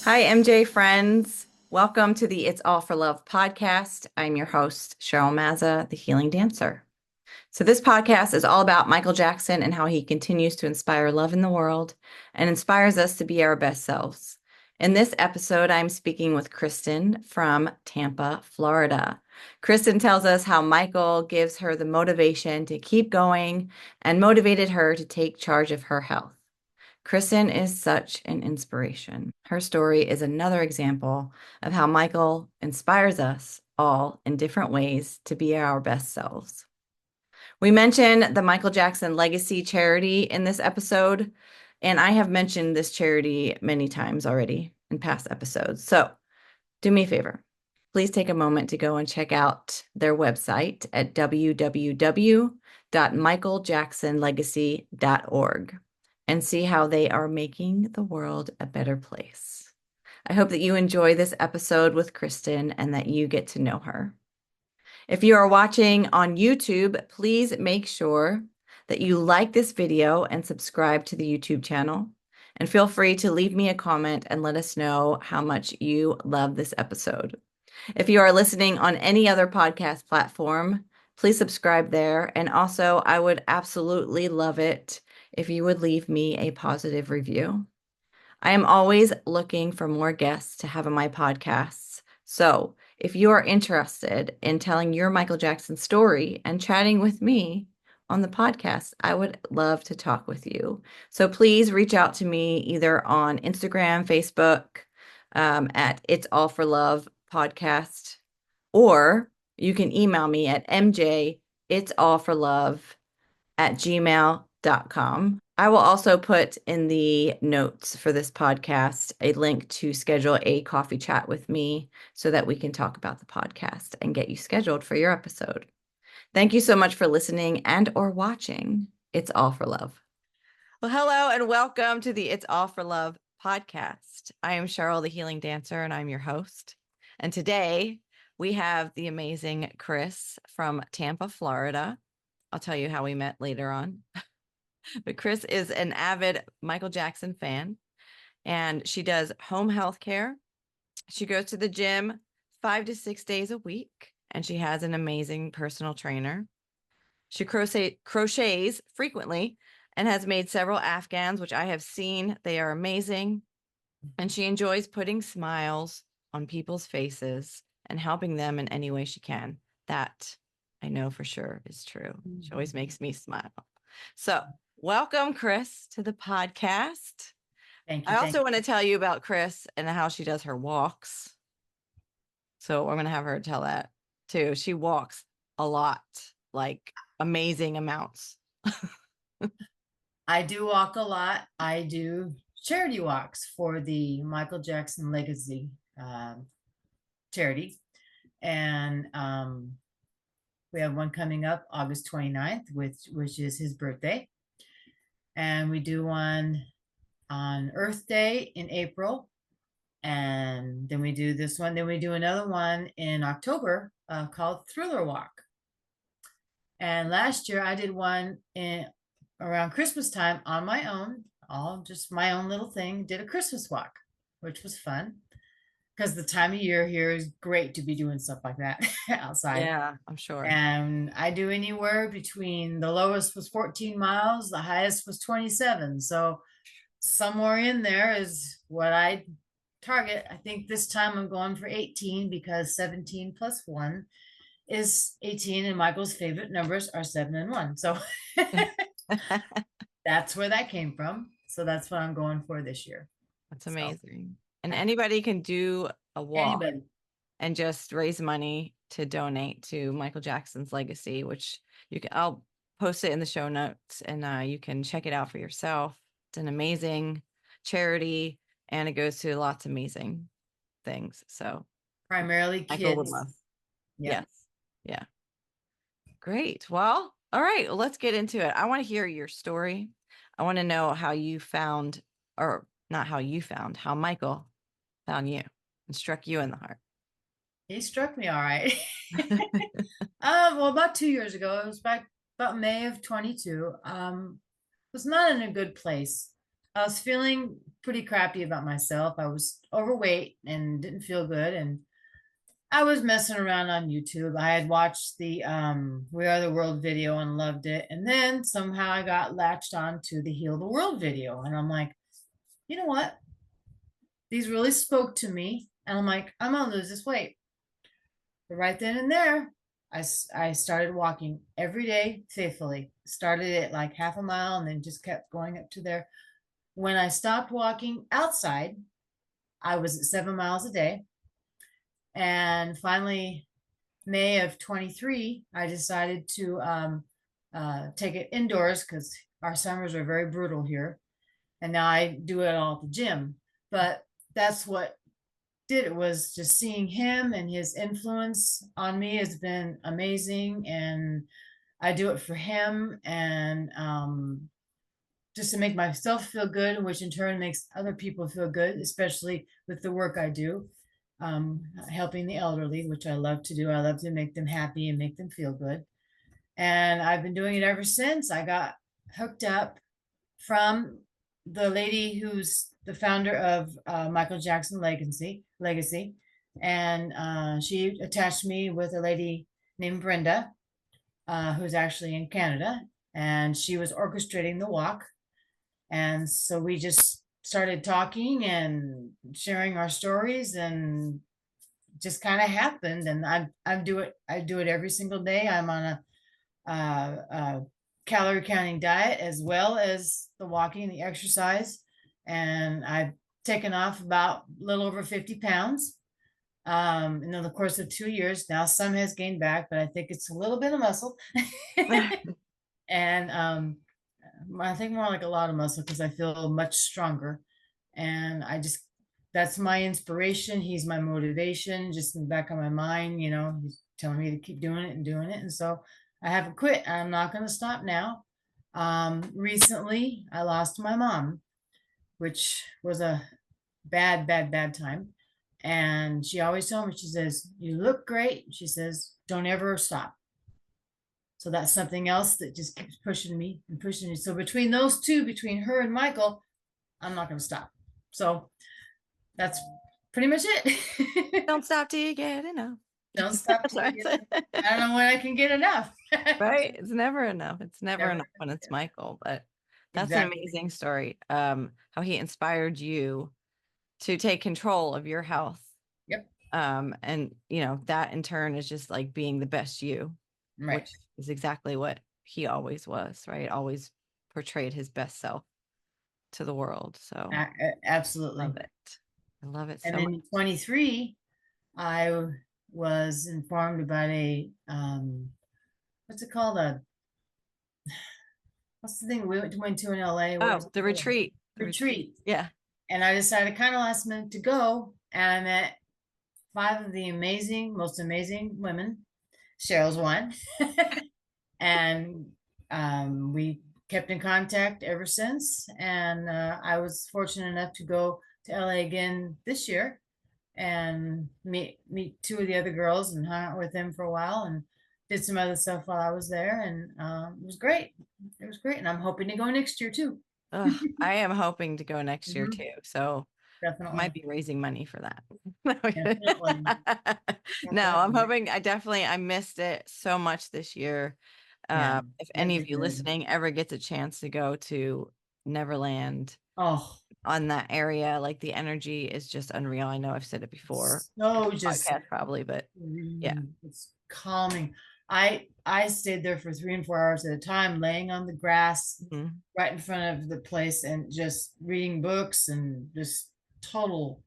Hi, MJ friends. Welcome to the It's All for Love podcast. I'm your host, Cheryl Mazza, the healing dancer. So, this podcast is all about Michael Jackson and how he continues to inspire love in the world and inspires us to be our best selves. In this episode, I'm speaking with Kristin from Tampa, Florida. Kristin tells us how Michael gives her the motivation to keep going and motivated her to take charge of her health. Kristin is such an inspiration. Her story is another example of how Michael inspires us all in different ways to be our best selves. We mentioned the Michael Jackson Legacy charity in this episode, and I have mentioned this charity many times already in past episodes. So do me a favor. Please take a moment to go and check out their website at www.michaeljacksonlegacy.org and see how they are making the world a better place. I hope that you enjoy this episode with Kristin and that you get to know her. If you are watching on YouTube, please make sure that you like this video and subscribe to the YouTube channel. And feel free to leave me a comment and let us know how much you love this episode. If you are listening on any other podcast platform, please subscribe there. And also, I would absolutely love it if you would leave me a positive review. I am always looking for more guests to have on my podcasts. So if you are interested in telling your Michael Jackson story and chatting with me on the podcast, I would love to talk with you. So please reach out to me either on Instagram, Facebook, at It's All for Love podcast, or you can email me at mjitsallforlove@gmail.com. I will also put in the notes for this podcast a link to schedule a coffee chat with me so that we can talk about the podcast and get you scheduled for your episode. Thank you so much for listening and or watching. It's All for Love. Well, hello and welcome to the It's All for Love podcast. I am Cheryl, the healing dancer, and I'm your host. And today we have the amazing Chris from Tampa, Florida. I'll tell you how we met later on. But Chris is an avid Michael Jackson fan, and she does home health care. She goes to the gym 5 to 6 days a week, and she has an amazing personal trainer. She crochets frequently and has made several Afghans, which I have seen. They are amazing. And she enjoys putting smiles on people's faces and helping them in any way she can. That I know for sure is true. She always makes me smile. So welcome, Chris, to the podcast. Thank you. I also want to tell you about Chris and how she does her walks. So I'm going to have her tell that too. She walks a lot, like amazing amounts. I do walk a lot. I do charity walks for the Michael Jackson Legacy charity. And we have one coming up August 29th, which is his birthday. And we do one on Earth Day in April. And then we do this one. Then we do another one in October called Thriller Walk. And last year I did one around Christmas time on my own, all just my own little thing, did a Christmas walk, which was fun because the time of year here is great to be doing stuff like that outside. Yeah, I'm sure. And I do anywhere between the lowest was 14 miles, the highest was 27. So somewhere in there is what I target. I think this time I'm going for 18 because 17 plus 1 is 18, and Michael's favorite numbers are 7 and 1. So that's where that came from. So that's what I'm going for this year. That's amazing. And anybody can do a walk and just raise money to donate to Michael Jackson's legacy, which I'll post it in the show notes and you can check it out for yourself. It's an amazing charity and it goes to lots of amazing things. So primarily kids. Michael would love. Yes. Yeah. Great. Well, all right. Well, let's get into it. I want to hear your story. I want to know how you found, or not how you found, how Michael found you and struck you in the heart. He struck me all right. Well, about 2 years ago, it was back about May of 22. Was not in a good place. I was feeling pretty crappy about myself. I was overweight and didn't feel good, and I was messing around on YouTube. I had watched the We Are the World video and loved it. And then somehow I got latched on to the Heal the World video. And I'm like, you know what? These really spoke to me. And I'm like, I'm gonna lose this weight. But right then and there, I started walking every day faithfully. Started at like half a mile and then just kept going up to there. When I stopped walking outside, I was at 7 miles a day. And finally, May of 23, I decided to take it indoors because our summers are very brutal here. And now I do it all at the gym. But that's what did it, was just seeing him, and his influence on me has been amazing. And I do it for him, and just to make myself feel good, which in turn makes other people feel good, especially with the work I do, helping the elderly, which I love to do. I love to make them happy and make them feel good. And I've been doing it ever since. I got hooked up from the lady who's the founder of Michael Jackson Legacy, and she attached me with a lady named Brenda, who's actually in Canada, and she was orchestrating the walk. And so we just started talking and sharing our stories, and just kind of happened. And I do it every single day. I'm on a calorie counting diet as well as the walking, the exercise, and I've taken off about a little over 50 pounds in the course of 2 years. Now some has gained back, but I think it's a little bit of muscle. And I think more like a lot of muscle because I feel much stronger. And that's my inspiration. He's my motivation, just in the back of my mind. He's telling me to keep doing it and doing it. And so I haven't quit. I'm not going to stop now. Recently, I lost my mom, which was a bad, bad, bad time. And she always told me, she says, "You look great." She says, "Don't ever stop." So that's something else that just keeps pushing me and pushing me. So between those two, between her and Michael, I'm not going to stop. So that's pretty much it. Don't stop till you get enough. Don't stop till you Sorry. get enough. I don't know when I can get enough. Right? It's never enough. It's never Never. enough when it's Michael, but that's an Exactly. amazing story. How he inspired you to take control of your health. Yep. And that in turn is just like being the best you, Right. which is exactly what he always was, right? Always portrayed his best self to the world. So Absolutely. love it. I love it And so then much. in 23, I was informed about a what's it called? What's the thing we went to in LA? What was Oh, it the called? retreat. The retreat. Retreat. Yeah. And I decided kind of last minute to go. And I met five of the most amazing women. Cheryl's one. And we kept in contact ever since. And I was fortunate enough to go to LA again this year and meet two of the other girls and hang out with them for a while, and did some other stuff while I was there. And it was great. It was great. And I'm hoping to go next year too. Ugh, I am hoping to go next year Mhm. too. So I might Definitely. be raising money for that. Definitely. No, I'm Definitely. hoping I missed it so much this year. Yeah. If It any was of you good. listening ever gets a chance to go to Neverland Oh, on that area, like the energy is just unreal. I know I've said it before, so just podcast probably, but yeah. it's calming. I stayed there for 3 and 4 hours at a time, laying on the grass Mhm. right in front of the place and just reading books and just total,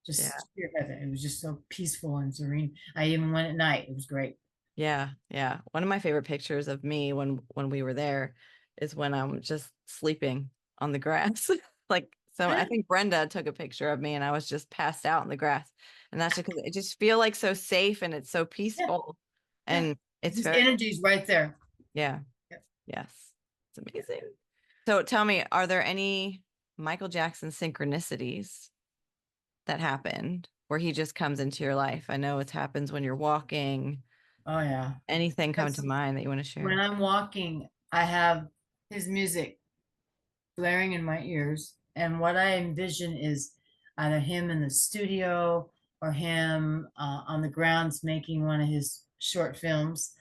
Yeah. just sheer heaven. It was just so peaceful and serene. I even went at night. It was great. Yeah, yeah. One of my favorite pictures of me when we were there is when I'm just sleeping on the grass. Like so I think Brenda took a picture of me and I was just passed out in the grass. And that's just because it just feel like so safe and it's so Yeah, peaceful yeah. and it's This very energy's right there. yeah, Yep. yes. It's amazing. So tell me, are there any Michael Jackson synchronicities that happened where he just comes into your life? I know it happens when you're walking. Oh yeah. Anything come to That's mind that you want to when share? I'm walking, I have his music blaring in my ears. And what I envision is either him in the studio or him on the grounds making one of his short films.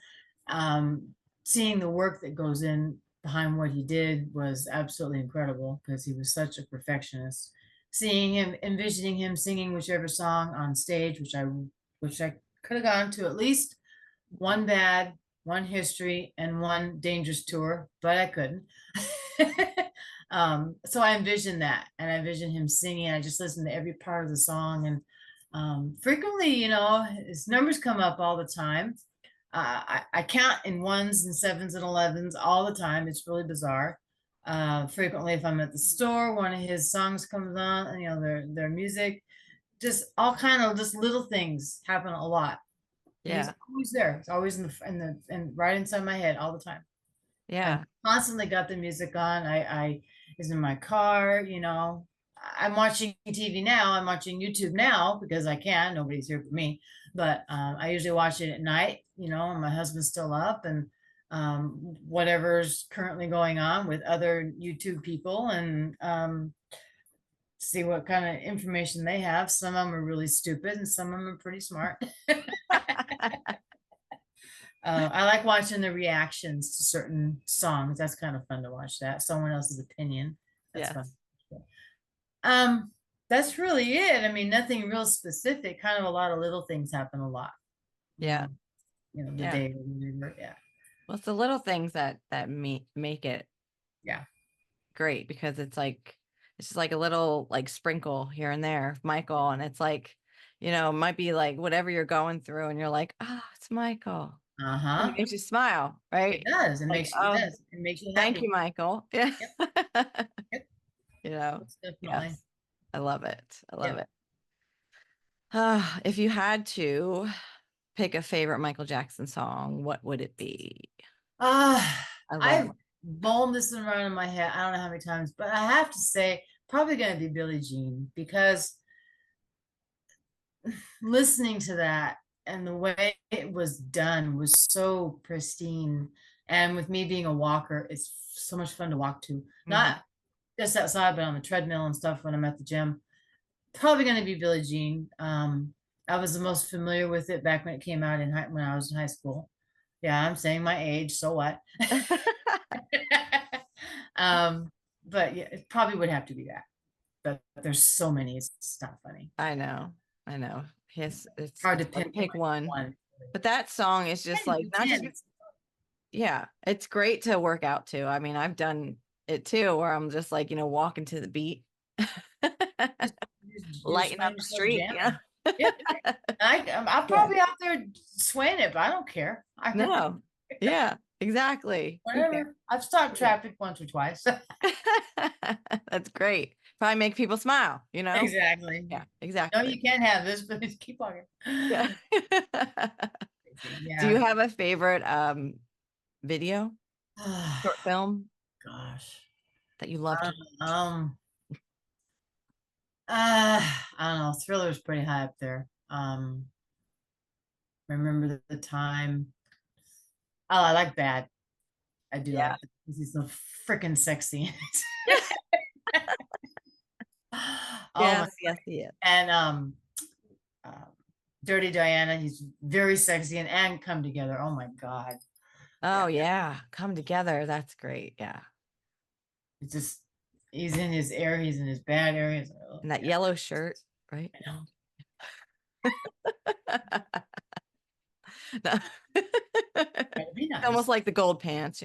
Um, Seeing the work that goes in behind what he did was absolutely incredible because he was such a perfectionist. Seeing him, envisioning him singing whichever song on stage, which I could have gone to at least one bad, one history, and one dangerous tour, but I couldn't. So I envisioned that, and I envisioned him singing. I just listened to every part of the song, and frequently, his numbers come up all the time. I count in ones and sevens and 11s all the time. It's really bizarre. Frequently, if I'm at the store, one of his songs comes on, and their music, just all kind of just little things happen a lot. And he's Yeah. always there. It's always and right inside my head all the time. I've Yeah. constantly got the music on. I is in my car, I'm watching TV now. I'm watching YouTube now because I can. Nobody's here for me. But I usually watch it at night, and my husband's still up and whatever's currently going on with other YouTube people and see what kind of information they have. Some of them are really stupid and some of them are pretty smart. I like watching the reactions to certain songs. That's kind of fun to watch that. Someone else's opinion. That's fun. Yes. Um, that's really it. I mean, nothing real specific. Kind of a lot of little things happen a lot. Yeah. Um, the Yeah. day or whatever. Yeah. Well, it's the little things that make it Yeah. great because it's just like a little like sprinkle here and there of Michael, and it's like, might be like whatever you're going through, and you're like, oh, it's Michael. And it Uh-huh. makes you smile, It right? does. Like, It oh, does. It makes you thank happy. you, Michael. Yeah. Yep. Yep. Most definitely. Yes. I love it. I love Yep. it. If you had to pick a favorite Michael Jackson song, what would it be? I love I've it. blown this around in my head. I don't know how many times, but I have to say, probably going to be Billie Jean because listening to that and the way it was done was so pristine. And with me being a walker, it's so much fun to walk to. Mhm. Not just outside, but on the treadmill and stuff when I'm at the gym. Probably going to be Billie Jean. I was the most familiar with it back when it came out when I was in high school. Yeah, I'm saying my age, so what? um, but yeah, it probably would have to be that. But there's so many, it's not funny. I know. I know. Yes, Hard to it's hard to pinpoint pick one. one. But that song is just Ten, like do not just 10. yeah, it's great to work out to. I mean, I've done it too where I'm just like, walking to the beat. Just, you just Lighting find up the yourself street, jamming. Yeah, I'm Yeah. probably out there swaying it, but I don't care. I really, No. Yeah, exactly. Who cares? whatever. I've stopped traffic once or twice. That's great. Probably make people smile, Exactly. Yeah, No, exactly. you can't have this, but keep walking. Yeah. Do you Yeah. have a favorite video, short film Gosh. that you love to watch? Um, uh, I don't know. Thriller's pretty high up there. Remember the time. Oh, I like Bad. I do Yeah. like that because he's so freaking sexy. Oh my. Yes, yes, yes. And uh, Dirty Diana, he's very sexy and come together. Oh my God. Oh Yeah. yeah, come together. That's great. Yeah. It's just he's in his area, he's in his bad areas. Oh, And that yeah, yellow shirt, right? I know. No. Gotta be It's almost nice. like the gold pants.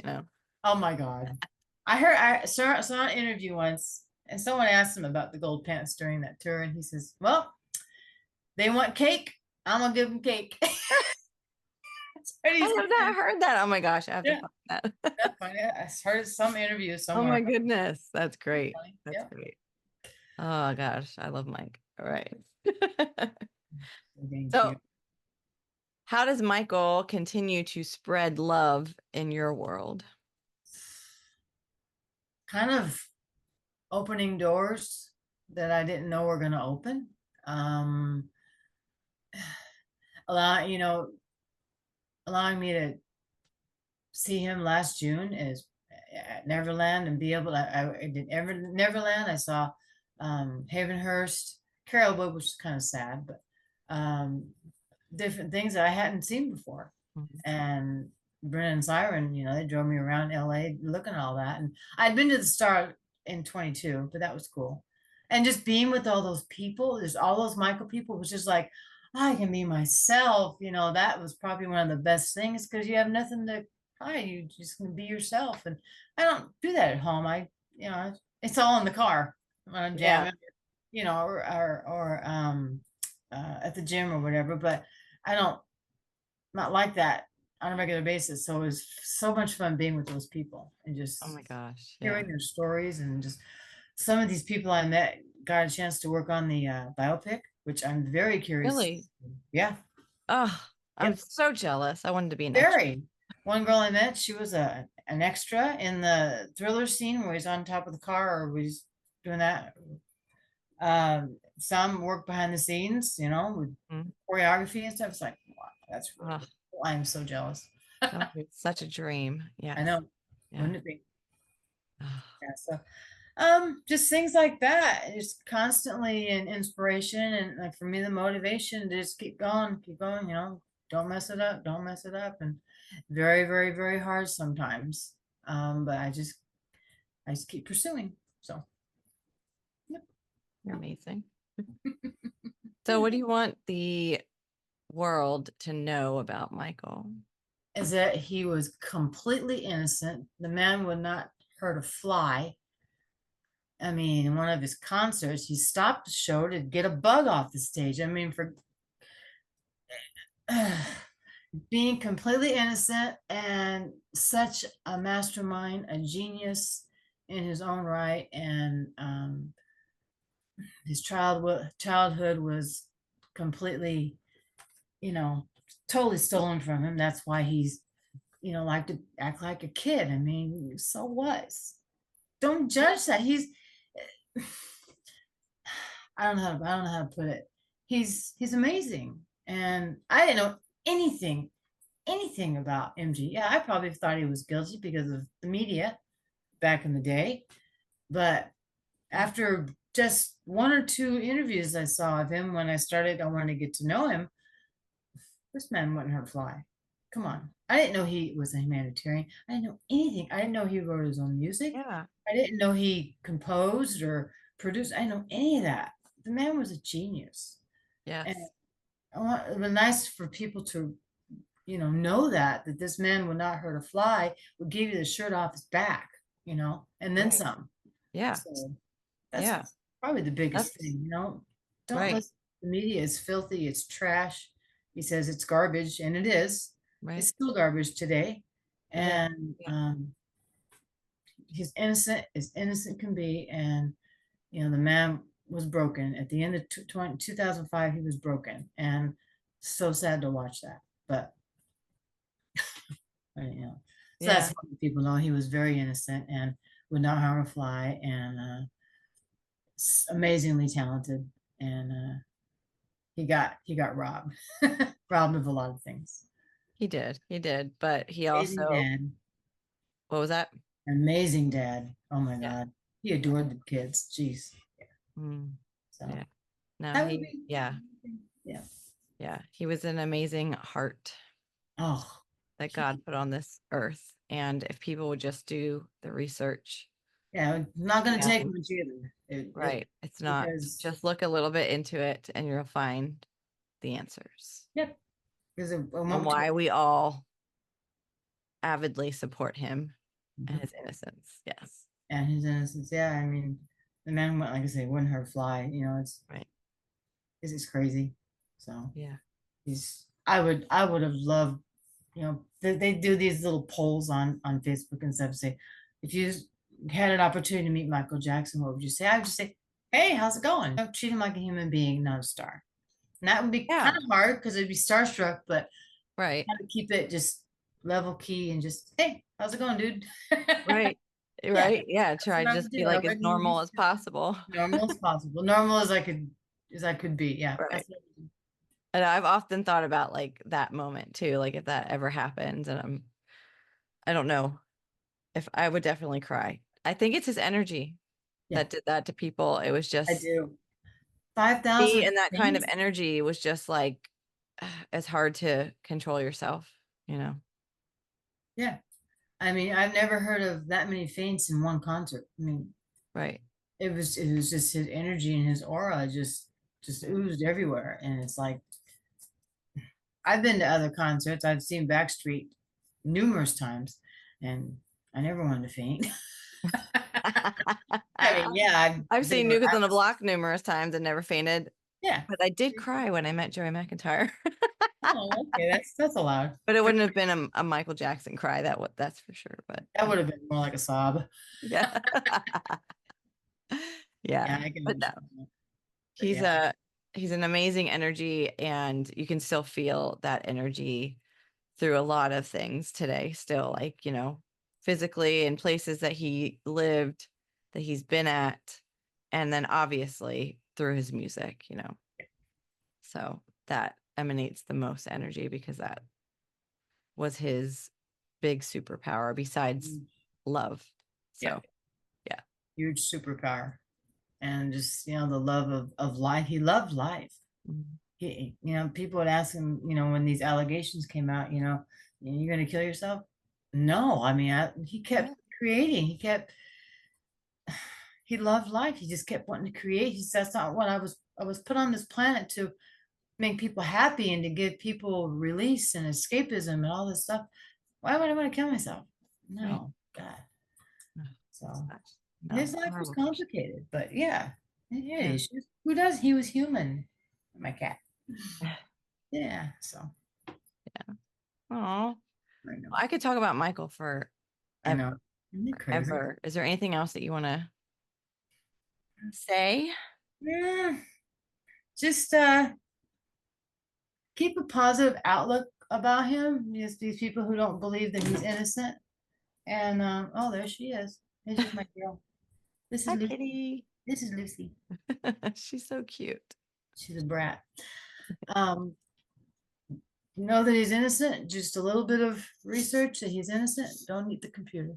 Oh my God. I saw an interview once and someone asked him about the gold pants during that tour, and he says, well, they want cake. I'm gonna give them cake. That's what he I have not said. heard that. Oh my gosh, I have to Yeah, find that's that. funny. I heard some interview Oh somewhere. my goodness. That's That's great. funny. That's Yeah. great. Oh gosh, I love Mike. All right. Thank you. So, how does Michael continue to spread love in your world? Kind of opening doors that I didn't know were gonna open. Um, allow, you know, allowing me to see him last June at Neverland and be able to, I did Neverland. I saw Havenhurst, Caribou, which is kind of sad, but um, different things that I hadn't seen before. Mhm. And Brennan and Siren, they drove me around LA looking at all that. And I'd been to the Star in 22, but that was cool. And just being with all those people, there's all those Michael people, was just like, I can be myself. That was probably one of the best things because you have nothing to hide. You just can be yourself. And I don't do that at home. It's all in the car when I'm Yeah. jamming, at the gym or whatever. But I don't not like that on a regular basis. So it was so much fun being with those people and Oh just my gosh. Yeah. hearing their stories and just some of these people I met got a chance to work on the biopic, which I'm very curious. Really? Yeah. Oh, I'm Yep. so jealous. I wanted to be an extra. Very. One girl I met, she was an extra in the thriller scene where he's on top of the car or he's doing that. Some work behind the scenes, with Mhm. choreography and stuff. It's like, wow, that's really Oh, cool. I am so jealous. that would be such a dream. I Yes. know. Yeah. Wouldn't it be? Oh, Yeah. So, just things like that. Just constantly an inspiration, and like for me, the motivation to just keep going. Don't mess it up. Don't mess it up. And very, very, very hard sometimes. But I just keep pursuing. So, yep. you're amazing. So, what do you want the world to know about Michael? Is that he was completely innocent. The man would not hurt a fly. I mean, in one of his concerts, he stopped the show to get a bug off the stage. I mean, for being completely innocent and such a mastermind, a genius in his own right, and his childhood was completely, you know, totally stolen from him. That's why he's, like to act like a kid. I mean, so what? Don't judge that. I don't know how to put it. He's amazing, and I didn't know anything about MG. Yeah, I probably thought he was guilty because of the media back in the day. But after just one or two interviews I saw of him when I wanted to get to know him, this man wouldn't hurt a fly. Come on. I didn't know he was a humanitarian. I didn't know anything. I didn't know he wrote his own music. Yeah. I didn't know he composed or produced. I didn't know any of that. The man was a genius. And Yes. it was nice for people to know that this man would not hurt a fly, would give you the shirt off his back, and then Right. some. Yeah. So that's Yeah. probably the biggest That's thing. Don't right. listen. The media is filthy, it's trash. He says it's garbage, and it is. It's Right. still garbage today. It is. And Yeah. he's innocent as innocent can be. And the man was broken at the end of 2005. He was broken, and so sad to watch that. But so that's Yeah. what people know. He was very innocent and would not harm a fly, and amazingly talented. And he got robbed, robbed of a lot of things. He did. He did. But he Amazing also, dad, what was that? amazing dad. Oh my Yeah. God, he adored the kids. Jeez. Mm, So yeah. No, that would be, yeah. yeah. He was an amazing heart Oh, that God put on this earth. And if people would just do the research, yeah. Not going to take and much either. right, it's not Because just look a little bit into it and you'll find the answers yep, because it and won't take. why we all avidly support him and Mhm. his innocence. Yes. And his innocence. Yeah, I mean, the man went, like I say, wouldn't hurt a fly. Right. It's crazy. So Yeah. I would have loved, they do these little polls on Facebook and stuff. Say, if you had an opportunity to meet Michael Jackson, what would you say? I would just say, hey, how's it going? Treat him like a human being, not a star. And that would be kind Yeah. of hard because it'd be starstruck, but Right. how to keep it just level key and just, hey, how's it going, dude? Right. Yeah, Right. Yeah. that's Try what to I would just do. be I like as wouldn't even be normal as possible. normal as possible, normal as I could be. Yeah, Right. that's what I would do. And I've often thought about like that moment too, like if that ever happens and I don't know, if I would definitely cry. I think it's his energy Yeah, that did that to people. It was I just do. me, 5,000 and that kind of things. energy was just like it's hard to control yourself, you know? Yeah. I mean, I've never heard of that many faints in one concert. I mean, Right. it was just his energy and his aura just oozed everywhere. And it's like I've been to other concerts. I've seen Backstreet numerous times, and I never wanted to faint. I mean, yeah, I've they seen were, New Kids on the Block numerous times and never fainted, yeah. but I did cry when I met Joey McIntyre. Oh, okay, that's allowed. But it wouldn't have been a Michael Jackson cry, that's for sure. But That would have been more like a sob. yeah. Yeah, Yeah. I can But no, understand. But he's yeah, a he's an amazing energy, and you can still feel that energy through a lot of things today, still, like, physically in places that he lived, that he's been at, and then obviously through his music, So that emanates the most energy because that was his big superpower besides huge. love. Yeah, So, yeah. huge superpower. And just, the love of life. He loved life. Mhm. People would ask him, when these allegations came out, you're going to kill yourself? No, I mean, he Yeah. kept creating. He loved life. He just kept wanting to create. He says, that's not what I was put on this planet to make people happy and to give people release and escapism and all this stuff. Why would I want to kill myself? Right. No, God. No, So his no, life was horrible question. complicated, but yeah, yeah, Yeah. issues. Who does? He was human. My cat. Yeah, so Oh, I know. I could talk about Michael I know. Isn't it crazy? forever. Is there anything else that you want to say? Yeah, just keep a positive outlook about him. Just these people who don't believe that he's innocent. And oh, there she is. This is my girl. This is Hi, Lucy. Kitty. This is Lucy. She's so cute. She's a brat. Um, know that he's innocent. Just a little bit of research that he's innocent. Don't eat the computer.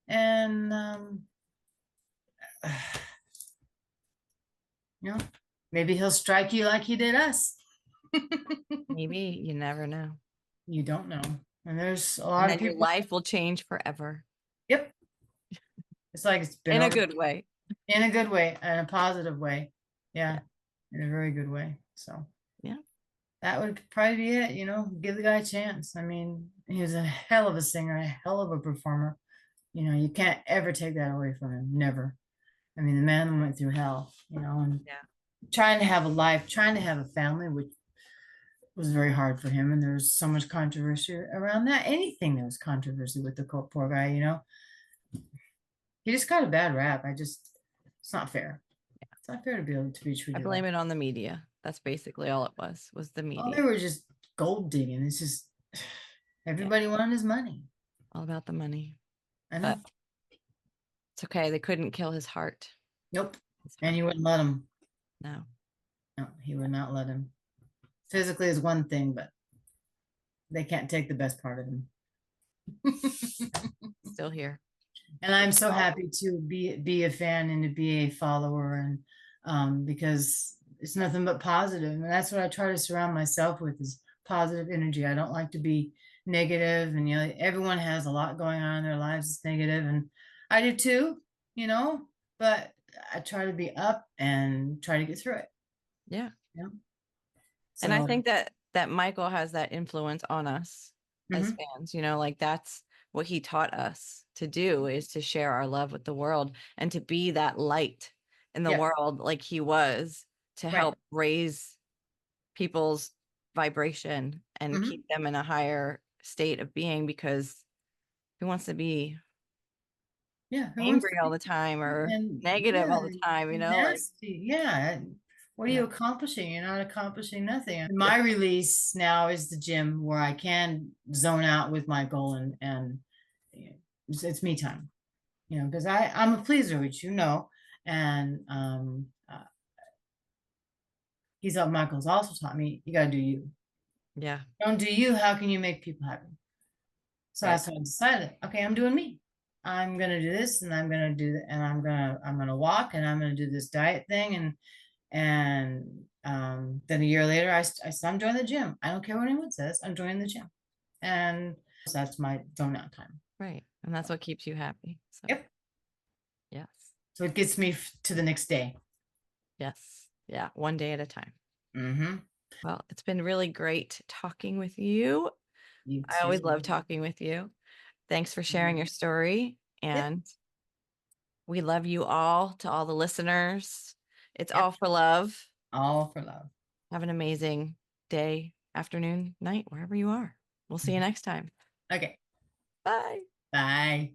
And you know, maybe he'll strike you like he did us. Maybe you never know. You don't know. And there's a And lot of then your people. life will change forever Yep. It's like it's been in a over good way. in a good way and a positive way. Yeah, Yeah. in a very good way. So Yeah. that would probably be it, give the guy a chance. I mean, he was a hell of a singer, a hell of a performer. You can't ever take that away from him. Never. I mean, the man went through hell, and Yeah. trying to have a life, trying to have a family, which was very hard for him. And there was so much controversy around that. Anything that was controversy with the poor guy. He just got a bad rap. It's not fair. It's not fair to be able to be I treated like. blame it on the media. That's basically all it was the Oh, media. they were just gold digging. It's just Yeah. everybody wanted his money. All about the money. I But know. it's okay. They couldn't kill his heart. Nope. His And heart. he wouldn't let him. No. No, he would not let him. Physically is one thing, but they can't take the best part of him. Still here. And I'm so happy to be a fan and to be a follower, and because it's nothing but positive, and that's what I try to surround myself with is positive energy. I don't like to be negative, and everyone has a lot going on in their lives that's negative, and I do too, but I try to be up and try to get through it. Yeah. You know? And I So, think that Michael has that influence on us as mhm. fans, like that's what he taught us to do, is to share our love with the world and to be that light in the Yeah, world like he was, to right. help raise people's vibration and Mhm. keep them in a higher state of being, because who wants to be Yeah, who wants to angry all be the time or and negative yeah, all the time, and like, nasty. Yeah. What are yeah, you accomplishing? You're not accomplishing nothing. My release now is the gym where I can zone out with my goal and it's me time, because I'm a pleaser, which and Michael's also taught me you gotta do you. yeah, Don't do you, how can you make people happy? So right. that's what I decided. Okay, I'm doing me. I'm gonna do this and I'm gonna do that and I'm gonna walk and I'm gonna do this diet thing and then a year later I said I'm joining the gym. I don't care what anyone says, I'm joining the gym. And so that's my donut time. Right. And that's what keeps you happy. So Yep. yes. So it gets me to the next day. Yes. Yeah. One day at a time. Mm-hmm. Well, it's been really great talking with you. You I always love too. talking with you. Thanks for sharing your story. Yep. And we love you all, to all the listeners. It's Yep. all for love. All for love. Have an amazing day, afternoon, night, wherever you are. We'll see you next time. Okay. Bye. Bye.